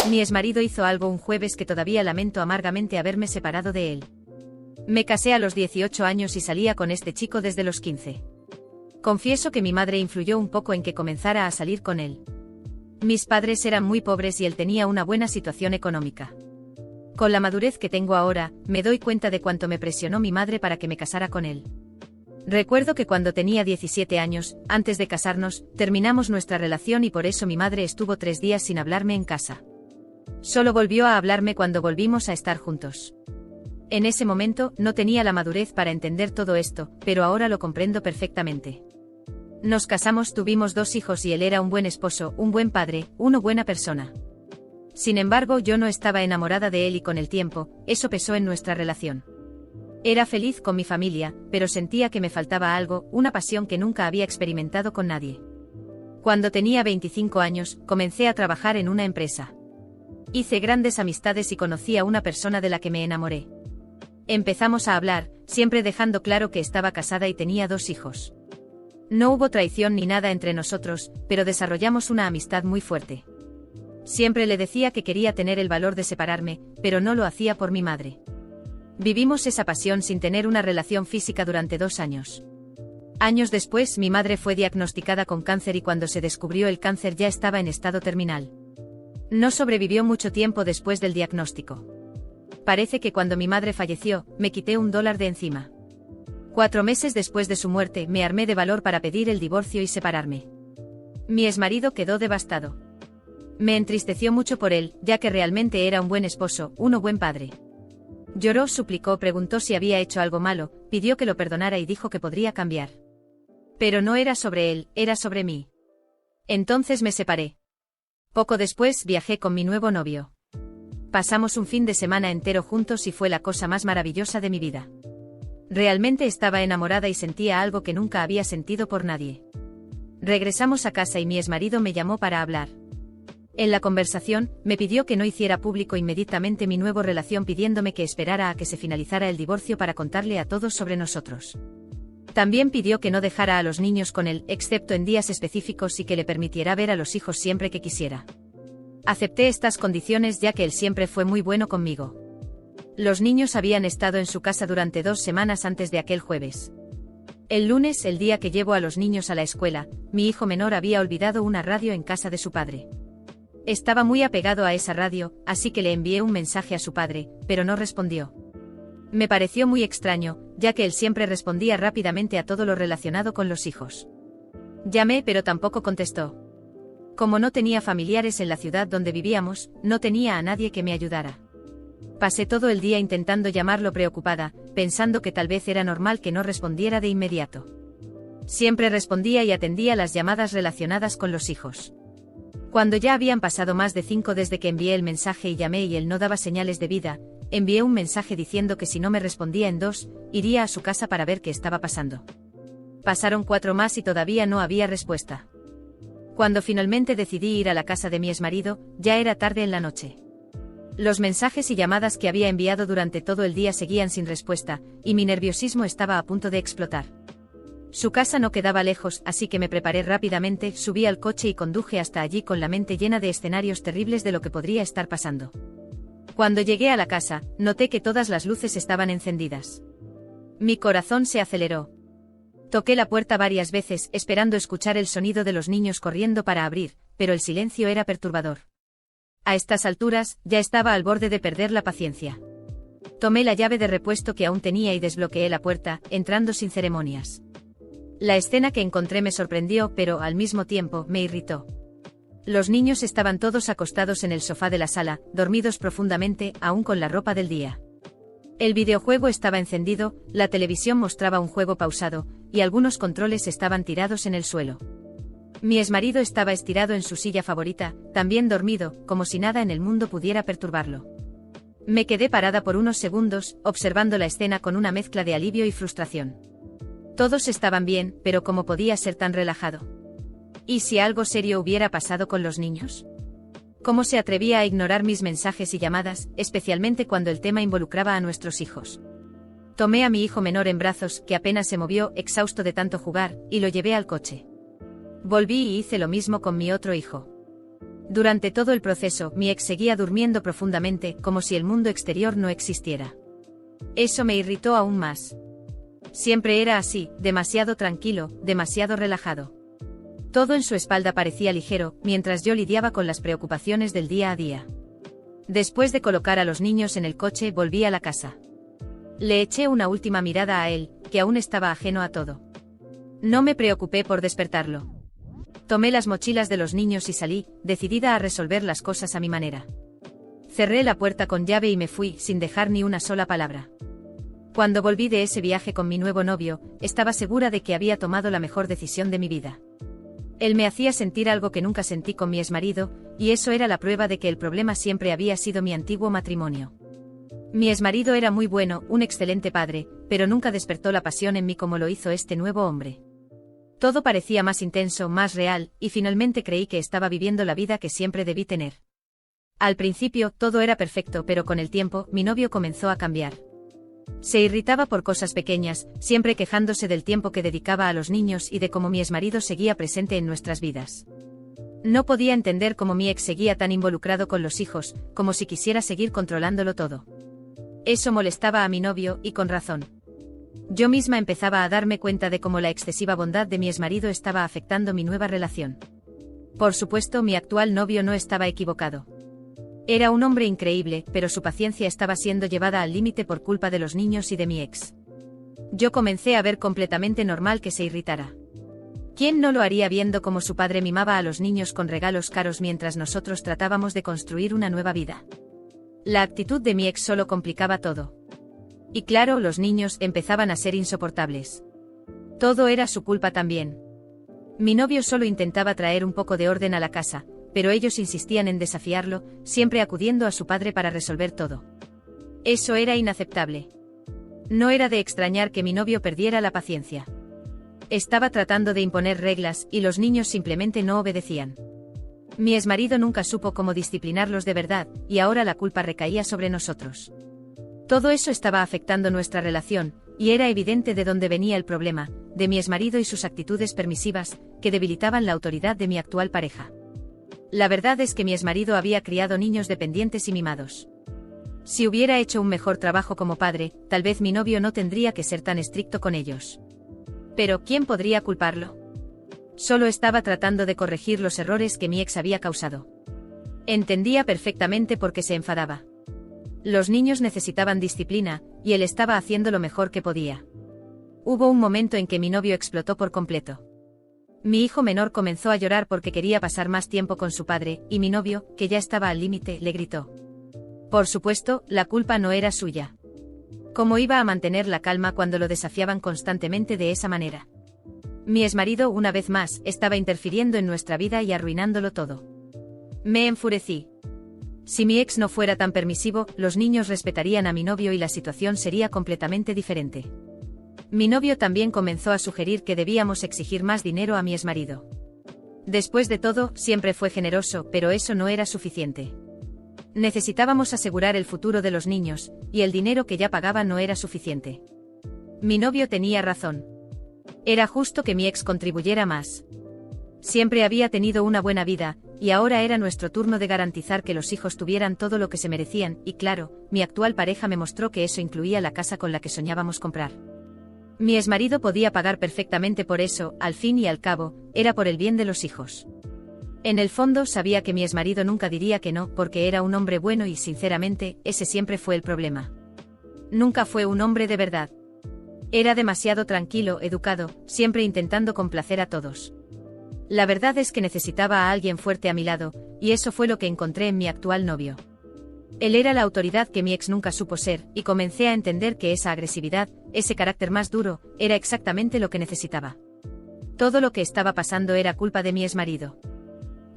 Mi exmarido hizo algo un jueves que todavía lamento amargamente haberme separado de él. Me casé a los 18 años y salía con este chico desde los 15. Confieso que mi madre influyó un poco en que comenzara a salir con él. Mis padres eran muy pobres y él tenía una buena situación económica. Con la madurez que tengo ahora, me doy cuenta de cuánto me presionó mi madre para que me casara con él. Recuerdo que cuando tenía 17 años, antes de casarnos, terminamos nuestra relación y por eso mi madre estuvo 3 días sin hablarme en casa. Solo volvió a hablarme cuando volvimos a estar juntos. En ese momento, no tenía la madurez para entender todo esto, pero ahora lo comprendo perfectamente. Nos casamos, tuvimos 2 hijos y él era un buen esposo, un buen padre, una buena persona. Sin embargo, yo no estaba enamorada de él y con el tiempo, eso pesó en nuestra relación. Era feliz con mi familia, pero sentía que me faltaba algo, una pasión que nunca había experimentado con nadie. Cuando tenía 25 años, comencé a trabajar en una empresa. Hice grandes amistades y conocí a una persona de la que me enamoré. Empezamos a hablar, siempre dejando claro que estaba casada y tenía 2 hijos. No hubo traición ni nada entre nosotros, pero desarrollamos una amistad muy fuerte. Siempre le decía que quería tener el valor de separarme, pero no lo hacía por mi madre. Vivimos esa pasión sin tener una relación física durante 2 años. Años después, mi madre fue diagnosticada con cáncer y cuando se descubrió el cáncer ya estaba en estado terminal. No sobrevivió mucho tiempo después del diagnóstico. Parece que cuando mi madre falleció, me quité $1 de encima. 4 meses después de su muerte, me armé de valor para pedir el divorcio y separarme. Mi exmarido quedó devastado. Me entristeció mucho por él, ya que realmente era un buen esposo, un buen padre. Lloró, suplicó, preguntó si había hecho algo malo, pidió que lo perdonara y dijo que podría cambiar. Pero no era sobre él, era sobre mí. Entonces me separé. Poco después viajé con mi nuevo novio. Pasamos un fin de semana entero juntos y fue la cosa más maravillosa de mi vida. Realmente estaba enamorada y sentía algo que nunca había sentido por nadie. Regresamos a casa y mi exmarido me llamó para hablar. En la conversación, me pidió que no hiciera público inmediatamente mi nueva relación pidiéndome que esperara a que se finalizara el divorcio para contarle a todos sobre nosotros. También pidió que no dejara a los niños con él, excepto en días específicos y que le permitiera ver a los hijos siempre que quisiera. Acepté estas condiciones ya que él siempre fue muy bueno conmigo. Los niños habían estado en su casa durante 2 semanas antes de aquel jueves. El lunes, el día que llevo a los niños a la escuela, mi hijo menor había olvidado una radio en casa de su padre. Estaba muy apegado a esa radio, así que le envié un mensaje a su padre, pero no respondió. Me pareció muy extraño, ya que él siempre respondía rápidamente a todo lo relacionado con los hijos. Llamé pero tampoco contestó. Como no tenía familiares en la ciudad donde vivíamos, no tenía a nadie que me ayudara. Pasé todo el día intentando llamarlo preocupada, pensando que tal vez era normal que no respondiera de inmediato. Siempre respondía y atendía las llamadas relacionadas con los hijos. Cuando ya habían pasado más de 5 desde que envié el mensaje y llamé y él no daba señales de vida, envié un mensaje diciendo que si no me respondía en 2, iría a su casa para ver qué estaba pasando. Pasaron 4 más y todavía no había respuesta. Cuando finalmente decidí ir a la casa de mi exmarido, ya era tarde en la noche. Los mensajes y llamadas que había enviado durante todo el día seguían sin respuesta, y mi nerviosismo estaba a punto de explotar. Su casa no quedaba lejos, así que me preparé rápidamente, subí al coche y conduje hasta allí con la mente llena de escenarios terribles de lo que podría estar pasando. Cuando llegué a la casa, noté que todas las luces estaban encendidas. Mi corazón se aceleró. Toqué la puerta varias veces, esperando escuchar el sonido de los niños corriendo para abrir, pero el silencio era perturbador. A estas alturas, ya estaba al borde de perder la paciencia. Tomé la llave de repuesto que aún tenía y desbloqueé la puerta, entrando sin ceremonias. La escena que encontré me sorprendió, pero, al mismo tiempo, me irritó. Los niños estaban todos acostados en el sofá de la sala, dormidos profundamente, aún con la ropa del día. El videojuego estaba encendido, la televisión mostraba un juego pausado, y algunos controles estaban tirados en el suelo. Mi exmarido estaba estirado en su silla favorita, también dormido, como si nada en el mundo pudiera perturbarlo. Me quedé parada por unos segundos, observando la escena con una mezcla de alivio y frustración. Todos estaban bien, pero ¿cómo podía ser tan relajado? ¿Y si algo serio hubiera pasado con los niños? ¿Cómo se atrevía a ignorar mis mensajes y llamadas, especialmente cuando el tema involucraba a nuestros hijos? Tomé a mi hijo menor en brazos, que apenas se movió, exhausto de tanto jugar, y lo llevé al coche. Volví y hice lo mismo con mi otro hijo. Durante todo el proceso, mi ex seguía durmiendo profundamente, como si el mundo exterior no existiera. Eso me irritó aún más. Siempre era así, demasiado tranquilo, demasiado relajado. Todo en su espalda parecía ligero, mientras yo lidiaba con las preocupaciones del día a día. Después de colocar a los niños en el coche, volví a la casa. Le eché una última mirada a él, que aún estaba ajeno a todo. No me preocupé por despertarlo. Tomé las mochilas de los niños y salí, decidida a resolver las cosas a mi manera. Cerré la puerta con llave y me fui, sin dejar ni una sola palabra. Cuando volví de ese viaje con mi nuevo novio, estaba segura de que había tomado la mejor decisión de mi vida. Él me hacía sentir algo que nunca sentí con mi exmarido, y eso era la prueba de que el problema siempre había sido mi antiguo matrimonio. Mi exmarido era muy bueno, un excelente padre, pero nunca despertó la pasión en mí como lo hizo este nuevo hombre. Todo parecía más intenso, más real, y finalmente creí que estaba viviendo la vida que siempre debí tener. Al principio, todo era perfecto, pero con el tiempo, mi novio comenzó a cambiar. Se irritaba por cosas pequeñas, siempre quejándose del tiempo que dedicaba a los niños y de cómo mi exmarido seguía presente en nuestras vidas. No podía entender cómo mi ex seguía tan involucrado con los hijos, como si quisiera seguir controlándolo todo. Eso molestaba a mi novio, y con razón. Yo misma empezaba a darme cuenta de cómo la excesiva bondad de mi exmarido estaba afectando mi nueva relación. Por supuesto, mi actual novio no estaba equivocado. Era un hombre increíble, pero su paciencia estaba siendo llevada al límite por culpa de los niños y de mi ex. Yo comencé a ver completamente normal que se irritara. ¿Quién no lo haría viendo cómo su padre mimaba a los niños con regalos caros mientras nosotros tratábamos de construir una nueva vida? La actitud de mi ex solo complicaba todo. Y claro, los niños empezaban a ser insoportables. Todo era su culpa también. Mi novio solo intentaba traer un poco de orden a la casa, pero ellos insistían en desafiarlo, siempre acudiendo a su padre para resolver todo. Eso era inaceptable. No era de extrañar que mi novio perdiera la paciencia. Estaba tratando de imponer reglas, y los niños simplemente no obedecían. Mi exmarido nunca supo cómo disciplinarlos de verdad, y ahora la culpa recaía sobre nosotros. Todo eso estaba afectando nuestra relación, y era evidente de dónde venía el problema, de mi exmarido y sus actitudes permisivas, que debilitaban la autoridad de mi actual pareja. La verdad es que mi exmarido había criado niños dependientes y mimados. Si hubiera hecho un mejor trabajo como padre, tal vez mi novio no tendría que ser tan estricto con ellos. Pero, ¿quién podría culparlo? Solo estaba tratando de corregir los errores que mi ex había causado. Entendía perfectamente por qué se enfadaba. Los niños necesitaban disciplina, y él estaba haciendo lo mejor que podía. Hubo un momento en que mi novio explotó por completo. Mi hijo menor comenzó a llorar porque quería pasar más tiempo con su padre, y mi novio, que ya estaba al límite, le gritó. Por supuesto, la culpa no era suya. ¿Cómo iba a mantener la calma cuando lo desafiaban constantemente de esa manera? Mi exmarido, una vez más, estaba interfiriendo en nuestra vida y arruinándolo todo. Me enfurecí. Si mi ex no fuera tan permisivo, los niños respetarían a mi novio y la situación sería completamente diferente. Mi novio también comenzó a sugerir que debíamos exigir más dinero a mi exmarido. Después de todo, siempre fue generoso, pero eso no era suficiente. Necesitábamos asegurar el futuro de los niños, y el dinero que ya pagaba no era suficiente. Mi novio tenía razón. Era justo que mi ex contribuyera más. Siempre había tenido una buena vida, y ahora era nuestro turno de garantizar que los hijos tuvieran todo lo que se merecían, y claro, mi actual pareja me mostró que eso incluía la casa con la que soñábamos comprar. Mi exmarido podía pagar perfectamente por eso, al fin y al cabo, era por el bien de los hijos. En el fondo sabía que mi exmarido nunca diría que no, porque era un hombre bueno y sinceramente, ese siempre fue el problema. Nunca fue un hombre de verdad. Era demasiado tranquilo, educado, siempre intentando complacer a todos. La verdad es que necesitaba a alguien fuerte a mi lado, y eso fue lo que encontré en mi actual novio. Él era la autoridad que mi ex nunca supo ser, y comencé a entender que esa agresividad, ese carácter más duro, era exactamente lo que necesitaba. Todo lo que estaba pasando era culpa de mi exmarido.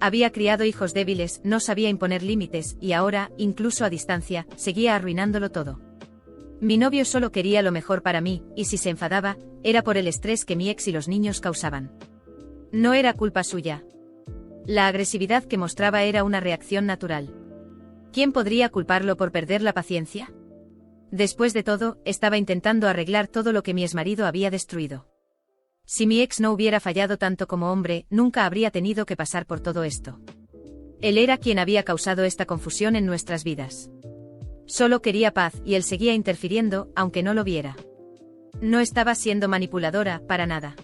Había criado hijos débiles, no sabía imponer límites, y ahora, incluso a distancia, seguía arruinándolo todo. Mi novio solo quería lo mejor para mí, y si se enfadaba, era por el estrés que mi ex y los niños causaban. No era culpa suya. La agresividad que mostraba era una reacción natural. ¿Quién podría culparlo por perder la paciencia? Después de todo, estaba intentando arreglar todo lo que mi exmarido había destruido. Si mi ex no hubiera fallado tanto como hombre, nunca habría tenido que pasar por todo esto. Él era quien había causado esta confusión en nuestras vidas. Solo quería paz y él seguía interfiriendo, aunque no lo viera. No estaba siendo manipuladora, para nada.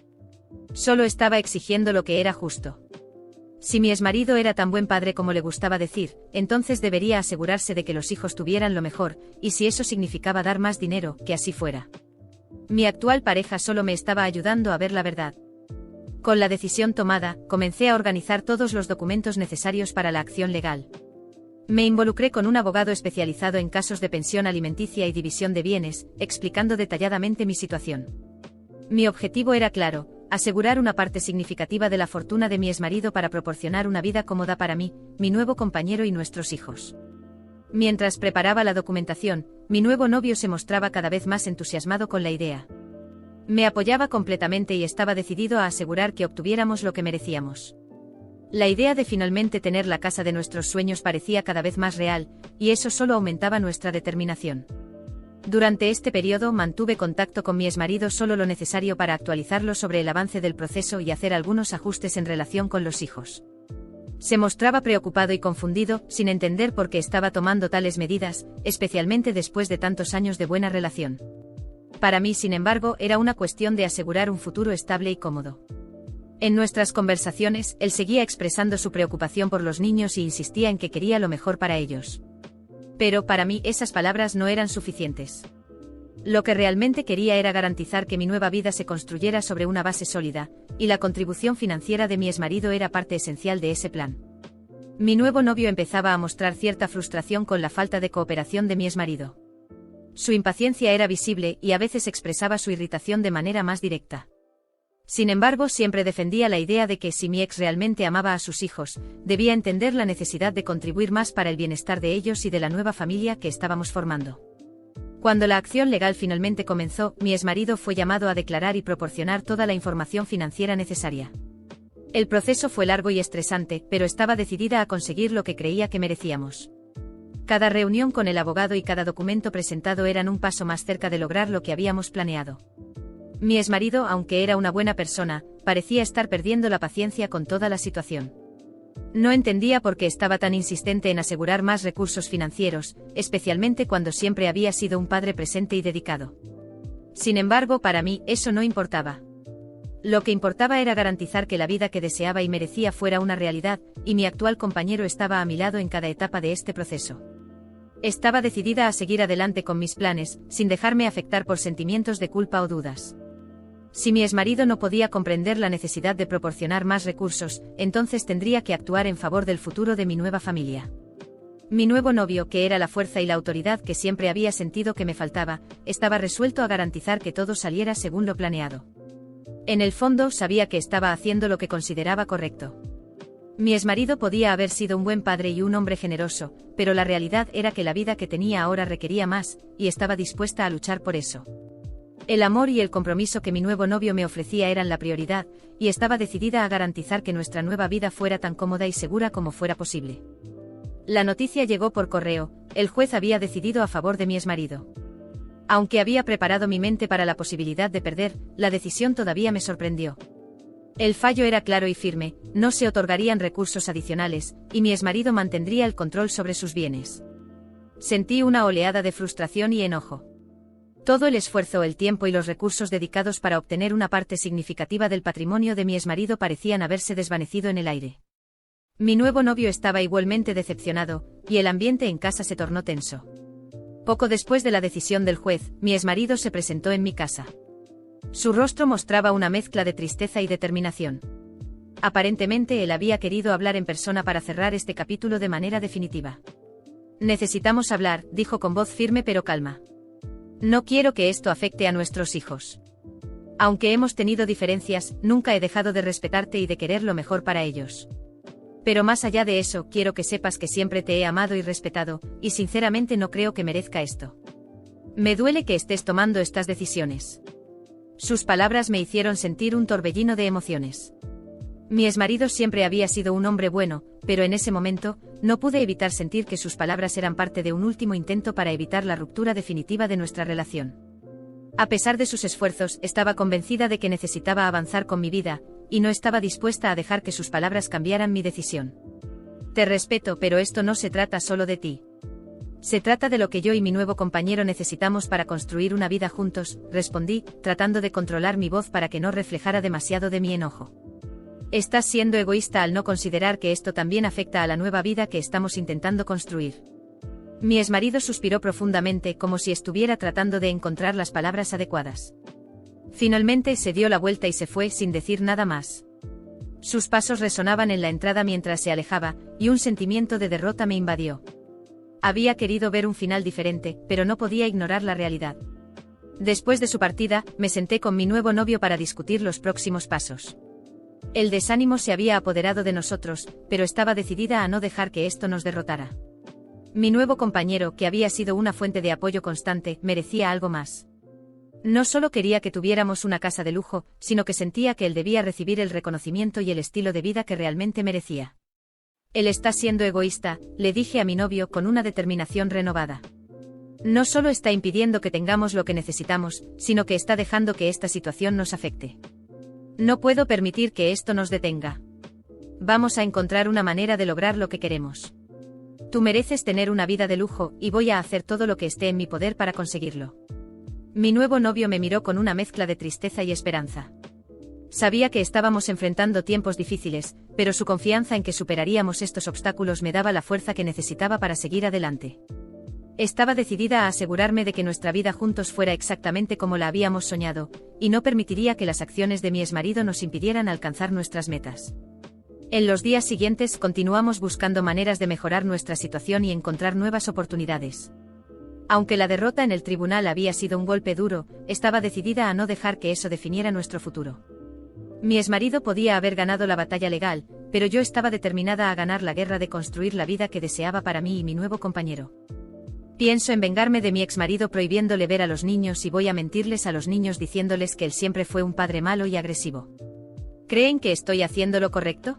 Solo estaba exigiendo lo que era justo. Si mi exmarido era tan buen padre como le gustaba decir, entonces debería asegurarse de que los hijos tuvieran lo mejor, y si eso significaba dar más dinero, que así fuera. Mi actual pareja solo me estaba ayudando a ver la verdad. Con la decisión tomada, comencé a organizar todos los documentos necesarios para la acción legal. Me involucré con un abogado especializado en casos de pensión alimenticia y división de bienes, explicando detalladamente mi situación. Mi objetivo era claro: asegurar una parte significativa de la fortuna de mi exmarido para proporcionar una vida cómoda para mí, mi nuevo compañero y nuestros hijos. Mientras preparaba la documentación, mi nuevo novio se mostraba cada vez más entusiasmado con la idea. Me apoyaba completamente y estaba decidido a asegurar que obtuviéramos lo que merecíamos. La idea de finalmente tener la casa de nuestros sueños parecía cada vez más real, y eso solo aumentaba nuestra determinación. Durante este periodo mantuve contacto con mi exmarido solo lo necesario para actualizarlo sobre el avance del proceso y hacer algunos ajustes en relación con los hijos. Se mostraba preocupado y confundido, sin entender por qué estaba tomando tales medidas, especialmente después de tantos años de buena relación. Para mí, sin embargo, era una cuestión de asegurar un futuro estable y cómodo. En nuestras conversaciones, él seguía expresando su preocupación por los niños y insistía en que quería lo mejor para ellos. Pero para mí esas palabras no eran suficientes. Lo que realmente quería era garantizar que mi nueva vida se construyera sobre una base sólida, y la contribución financiera de mi exmarido era parte esencial de ese plan. Mi nuevo novio empezaba a mostrar cierta frustración con la falta de cooperación de mi exmarido. Su impaciencia era visible y a veces expresaba su irritación de manera más directa. Sin embargo, siempre defendía la idea de que si mi ex realmente amaba a sus hijos, debía entender la necesidad de contribuir más para el bienestar de ellos y de la nueva familia que estábamos formando. Cuando la acción legal finalmente comenzó, mi exmarido fue llamado a declarar y proporcionar toda la información financiera necesaria. El proceso fue largo y estresante, pero estaba decidida a conseguir lo que creía que merecíamos. Cada reunión con el abogado y cada documento presentado eran un paso más cerca de lograr lo que habíamos planeado. Mi exmarido, aunque era una buena persona, parecía estar perdiendo la paciencia con toda la situación. No entendía por qué estaba tan insistente en asegurar más recursos financieros, especialmente cuando siempre había sido un padre presente y dedicado. Sin embargo, para mí, eso no importaba. Lo que importaba era garantizar que la vida que deseaba y merecía fuera una realidad, y mi actual compañero estaba a mi lado en cada etapa de este proceso. Estaba decidida a seguir adelante con mis planes, sin dejarme afectar por sentimientos de culpa o dudas. Si mi exmarido no podía comprender la necesidad de proporcionar más recursos, entonces tendría que actuar en favor del futuro de mi nueva familia. Mi nuevo novio, que era la fuerza y la autoridad que siempre había sentido que me faltaba, estaba resuelto a garantizar que todo saliera según lo planeado. En el fondo, sabía que estaba haciendo lo que consideraba correcto. Mi exmarido podía haber sido un buen padre y un hombre generoso, pero la realidad era que la vida que tenía ahora requería más, y estaba dispuesta a luchar por eso. El amor y el compromiso que mi nuevo novio me ofrecía eran la prioridad, y estaba decidida a garantizar que nuestra nueva vida fuera tan cómoda y segura como fuera posible. La noticia llegó por correo: el juez había decidido a favor de mi exmarido. Aunque había preparado mi mente para la posibilidad de perder, la decisión todavía me sorprendió. El fallo era claro y firme: no se otorgarían recursos adicionales, y mi exmarido mantendría el control sobre sus bienes. Sentí una oleada de frustración y enojo. Todo el esfuerzo, el tiempo y los recursos dedicados para obtener una parte significativa del patrimonio de mi exmarido parecían haberse desvanecido en el aire. Mi nuevo novio estaba igualmente decepcionado, y el ambiente en casa se tornó tenso. Poco después de la decisión del juez, mi exmarido se presentó en mi casa. Su rostro mostraba una mezcla de tristeza y determinación. Aparentemente él había querido hablar en persona para cerrar este capítulo de manera definitiva. «Necesitamos hablar», dijo con voz firme pero calma. «No quiero que esto afecte a nuestros hijos. Aunque hemos tenido diferencias, nunca he dejado de respetarte y de querer lo mejor para ellos. Pero más allá de eso, quiero que sepas que siempre te he amado y respetado, y sinceramente no creo que merezca esto. Me duele que estés tomando estas decisiones». Sus palabras me hicieron sentir un torbellino de emociones. Mi exmarido siempre había sido un hombre bueno, pero en ese momento, no pude evitar sentir que sus palabras eran parte de un último intento para evitar la ruptura definitiva de nuestra relación. A pesar de sus esfuerzos, estaba convencida de que necesitaba avanzar con mi vida, y no estaba dispuesta a dejar que sus palabras cambiaran mi decisión. Te respeto, pero esto no se trata solo de ti. Se trata de lo que yo y mi nuevo compañero necesitamos para construir una vida juntos, respondí, tratando de controlar mi voz para que no reflejara demasiado de mi enojo. Estás siendo egoísta al no considerar que esto también afecta a la nueva vida que estamos intentando construir. Mi exmarido suspiró profundamente, como si estuviera tratando de encontrar las palabras adecuadas. Finalmente se dio la vuelta y se fue sin decir nada más. Sus pasos resonaban en la entrada mientras se alejaba, y un sentimiento de derrota me invadió. Había querido ver un final diferente, pero no podía ignorar la realidad. Después de su partida, me senté con mi nuevo novio para discutir los próximos pasos. El desánimo se había apoderado de nosotros, pero estaba decidida a no dejar que esto nos derrotara. Mi nuevo compañero, que había sido una fuente de apoyo constante, merecía algo más. No solo quería que tuviéramos una casa de lujo, sino que sentía que él debía recibir el reconocimiento y el estilo de vida que realmente merecía. Él está siendo egoísta, le dije a mi novio con una determinación renovada. No solo está impidiendo que tengamos lo que necesitamos, sino que está dejando que esta situación nos afecte. No puedo permitir que esto nos detenga. Vamos a encontrar una manera de lograr lo que queremos. Tú mereces tener una vida de lujo, y voy a hacer todo lo que esté en mi poder para conseguirlo. Mi nuevo novio me miró con una mezcla de tristeza y esperanza. Sabía que estábamos enfrentando tiempos difíciles, pero su confianza en que superaríamos estos obstáculos me daba la fuerza que necesitaba para seguir adelante. Estaba decidida a asegurarme de que nuestra vida juntos fuera exactamente como la habíamos soñado, y no permitiría que las acciones de mi exmarido nos impidieran alcanzar nuestras metas. En los días siguientes continuamos buscando maneras de mejorar nuestra situación y encontrar nuevas oportunidades. Aunque la derrota en el tribunal había sido un golpe duro, estaba decidida a no dejar que eso definiera nuestro futuro. Mi exmarido podía haber ganado la batalla legal, pero yo estaba determinada a ganar la guerra de construir la vida que deseaba para mí y mi nuevo compañero. Pienso en vengarme de mi exmarido prohibiéndole ver a los niños y voy a mentirles a los niños diciéndoles que él siempre fue un padre malo y agresivo. ¿Creen que estoy haciendo lo correcto?